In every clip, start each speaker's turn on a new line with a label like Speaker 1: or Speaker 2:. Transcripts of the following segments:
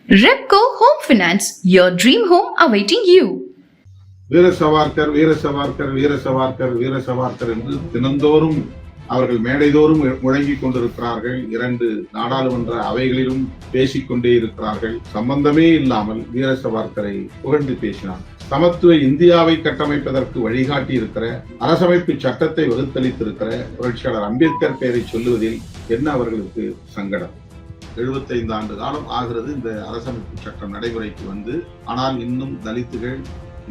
Speaker 1: Repco Home Finance, your dream home awaiting you.
Speaker 2: வீர சவார்கர் வீர சவார்கர் வீர சவார்கர் வீர சவார்கர் என்று தினந்தோறும் அவர்கள் மேடைதோறும் முழங்கிக் கொண்டிருக்கிறார்கள். 2 நாடாளுமன்ற அவைகளிலும் பேசிக்கொண்டே இருக்கிறார்கள். சம்பந்தமே இல்லாமல் வீர சவார்கரை புகழ்ந்து பேசினார். சமத்துவ இந்தியாவை கட்டமைப்பதற்கு வழிகாட்டி இருக்கிற அரசமைப்பு சட்டத்தை வகுத்தளித்திருக்கிற புரட்சியாளர் அம்பேத்கர் பெயரை சொல்லுவதில் என்ன அவர்களுக்கு சங்கடம்? 75 ஆண்டு காலம் ஆகிறது இந்த அரசமைப்பு சட்டம் நடைமுறைக்கு வந்து. ஆனால் இன்னும் தலித்துகள்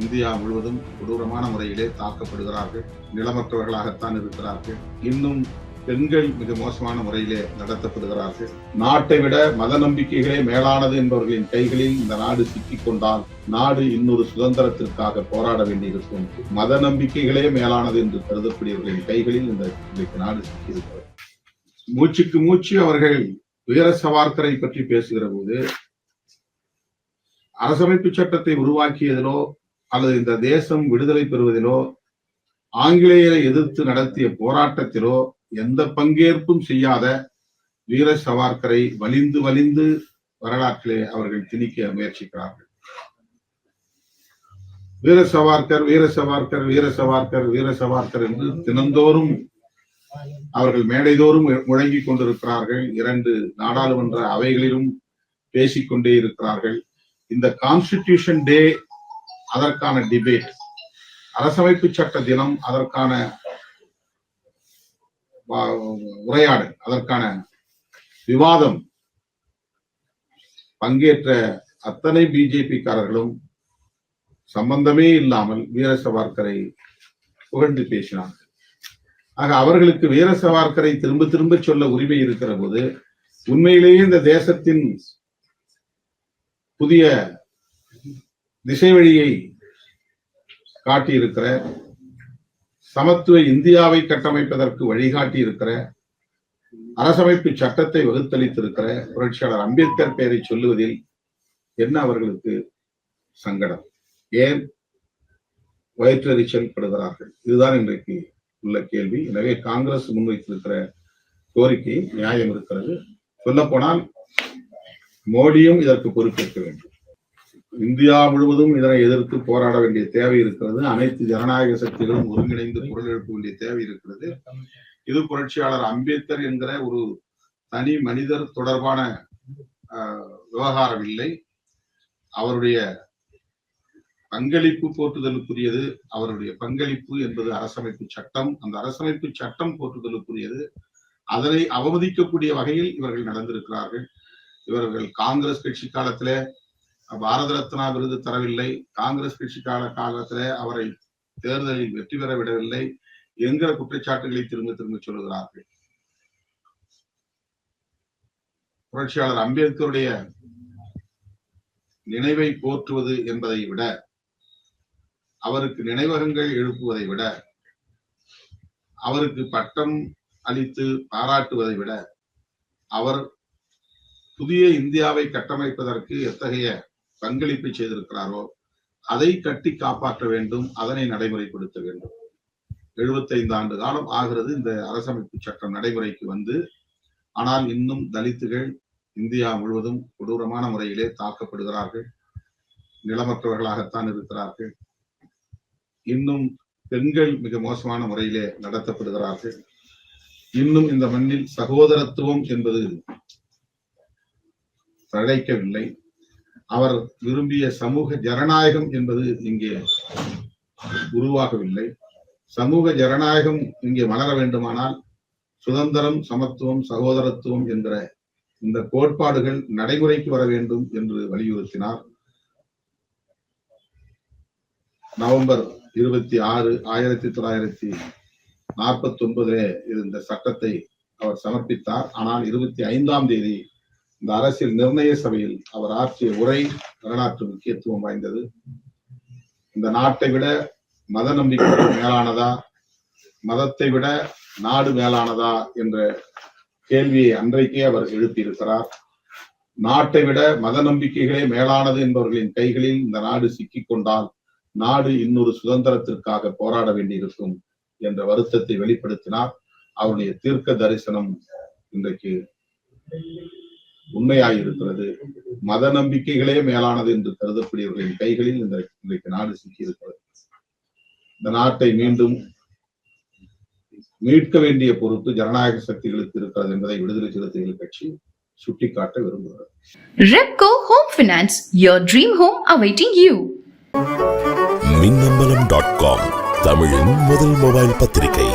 Speaker 2: இந்தியா முழுவதும் கொடூரமான முறையிலே தாக்கப்படுகிறார்கள். நிலமற்றவர்களாகத்தான் இருக்கிறார்கள். இன்னும் பெண்கள் மிக மோசமான முறையிலே நடத்தப்படுகிறார்கள். நாட்டை விட மத நம்பிக்கைகளே மேலானது என்பவர்களின் கைகளில் இந்த நாடு சிக்கிக் கொண்டால் நாடு இன்னொரு சுதந்திரத்திற்காக போராட வேண்டியிருக்கும். மத நம்பிக்கைகளே மேலானது என்று கருதக்கூடியவர்களின் கைகளில் இந்த நாடு சிக்கியிருக்கிறது. மூச்சுக்கு மூச்சு அவர்கள் வீர சவார்கரை பற்றி பேசுகிற போது அரசமைப்பு சட்டத்தை உருவாக்கியதிலோ அல்லது இந்த தேசம் விடுதலை பெறுவதிலோ ஆங்கிலேயரை எதிர்த்து நடத்திய போராட்டத்திலோ எந்த பங்கேற்பும் செய்யாத வீர சவார்கரை வலிந்து வலிந்து வரலாற்றிலே அவர்கள் திணிக்க முயற்சிக்கிறார்கள். வீர சவார்கர் வீர சவார்கர் வீர சவார்கர் வீர சவார்கர் என்று தினந்தோறும் அவர்கள் மேடைதோறும் முழங்கிக் கொண்டிருக்கிறார்கள். 2 நாடாளுமன்ற அவைகளிலும் பேசிக்கொண்டே இருக்கிறார்கள். இந்த கான்ஸ்டிடியூஷன் டே அதற்கான டிபேட், அரசமைப்பு சட்ட தினம் அதற்கான உரையாடல், அதற்கான விவாதம் பங்கேற்ற அத்தனை பிஜேபி காரர்களும் சம்பந்தமே இல்லாமல் வீர சவார்கரை புகழ்ந்து பேசினார்கள். ஆக அவர்களுக்கு வீர சவார்கரை திரும்ப திரும்ப சொல்ல உரிமை இருக்கிற போது உண்மையிலேயே இந்த தேசத்தின் புதிய திசை வழியை காட்டியிருக்கிற, சமத்துவ இந்தியாவை கட்டமைப்பதற்கு வழிகாட்டி இருக்கிற, அரசமைப்பு சட்டத்தை வகுத்தளித்திருக்கிற புரட்சியாளர் அம்பேத்கர் பெயரை சொல்லுவதில் என்ன அவர்களுக்கு சங்கடம்? ஏன் வயிற்றெரிச்சல் படுகிறார்கள்? இதுதான் இன்றைக்கு உள்ள கேள்வி. எனவே காங்கிரஸ் முன்வைத்திருக்கிற கோரிக்கை நியாயம் இருக்கிறது. சொல்ல போனால் மோடியும் இதற்கு பொறுப்பேற்க வேண்டும். இந்தியா முழுவதும் இதனை எதிர்த்து போராட வேண்டிய தேவை இருக்கிறது. அனைத்து ஜனநாயக சக்திகளும் ஒருங்கிணைந்து குரல் எழுப்ப வேண்டிய தேவை இருக்கிறது. இது புரட்சியாளர் அம்பேத்கர் என்கிற ஒரு தனி மனிதர் தொடர்பான விவகாரம் இல்லை. அவருடைய பங்களிப்பு போற்றுதலுக்குரியது. அவருடைய பங்களிப்பு என்பது அரசமைப்பு சட்டம். அந்த அரசமைப்பு சட்டம் போற்றுதலுக்குரியது. அதனை அவமதிக்கக்கூடிய வகையில் இவர்கள் நடந்திருக்கிறார்கள். இவர்கள் காங்கிரஸ் கட்சி காலத்திலே பாரத ரத்னா விருது தரவில்லை, காங்கிரஸ் கட்சி காலத்திலே அவரை தேர்தலில் வெற்றி பெற விடவில்லை என்கிற குற்றச்சாட்டுகளை திரும்ப திரும்ப சொல்லுகிறார்கள். புரட்சியாளர் அம்பேத்கருடைய நினைவை போற்றுவது என்பதை விட, அவருக்கு நினைவகங்கள் எழுப்புவதை விட, அவருக்கு பட்டம் அளித்து பாராட்டுவதை விட, அவர் புதிய இந்தியாவை கட்டமைப்பதற்கு எத்தகைய பங்களிப்பை செய்திருக்கிறாரோ அதை கட்டி காப்பாற்ற வேண்டும், அதனை நடைமுறைப்படுத்த வேண்டும். 75 ஆண்டு காலம் ஆகிறது இந்த அரசமைப்பு சட்டம் நடைமுறைக்கு வந்து. ஆனால் இன்னும் தலித்துகள் இந்தியா முழுவதும் கொடூரமான முறையிலே தாக்கப்படுகிறார்கள். நிலமற்றவர்களாகத்தான் இருக்கிறார்கள். இன்னும் பெண்கள் மிக மோசமான முறையிலே நடத்தப்படுகிறார்கள். இன்னும் இந்த மண்ணில் சகோதரத்துவம் என்பது தழைக்கவில்லை. அவர் விரும்பிய சமூக ஜனநாயகம் என்பது இங்கே உருவாகவில்லை. சமூக ஜனநாயகம் இங்கே மலர வேண்டுமானால் சுதந்திரம், சமத்துவம், சகோதரத்துவம் என்கிற இந்த கோட்பாடுகள் நடைமுறைக்கு வர வேண்டும் என்று வலியுறுத்தினார். நவம்பர் 26, 1949 இந்த சட்டத்தை அவர் சமர்ப்பித்தார். ஆனால் 25ஆம் தேதி இந்த அரசியல் நிர்ணய சபையில் அவர் ஆற்றிய உரை வரலாற்று முக்கியத்துவம் வாய்ந்தது. இந்த நாட்டை விட மத நம்பிக்கை மேலானதா, மதத்தை விட நாடு மேலானதா என்ற கேள்வியை அன்றைக்கே அவர் எழுப்பியிருக்கிறார். நாட்டை விட மத நம்பிக்கைகளே மேலானது என்பவர்களின் கைகளில் இந்த நாடு சிக்கிக் கொண்டால் நாடு இன்னொரு சுதந்திரத்திற்காக போராட வேண்டியிருக்கும் என்ற வருத்தத்தை வெளிப்படுத்தினார். அவருடைய தீர்க்க தரிசனம் இன்றைக்கு உண்மையாயிருக்கிறது. மத நம்பிக்கைகளே மேலானது என்று கருதக்கூடியவர்களின் கைகளில் இன்றைக்கு நாடு சிக்கியிருக்கிறது. இந்த நாட்டை மீண்டும் மீட்க வேண்டிய பொறுப்பு ஜனநாயக சக்திகளுக்கு இருக்கிறது என்பதை விடுதலை சிறுத்தைகள் கட்சி சுட்டிக்காட்ட விரும்புகிறது.
Speaker 1: Repco Home Finance, your dream home awaiting you.
Speaker 3: மின்னம்பலம்.com தமிழின் முதல் மொபைல் பத்திரிகை.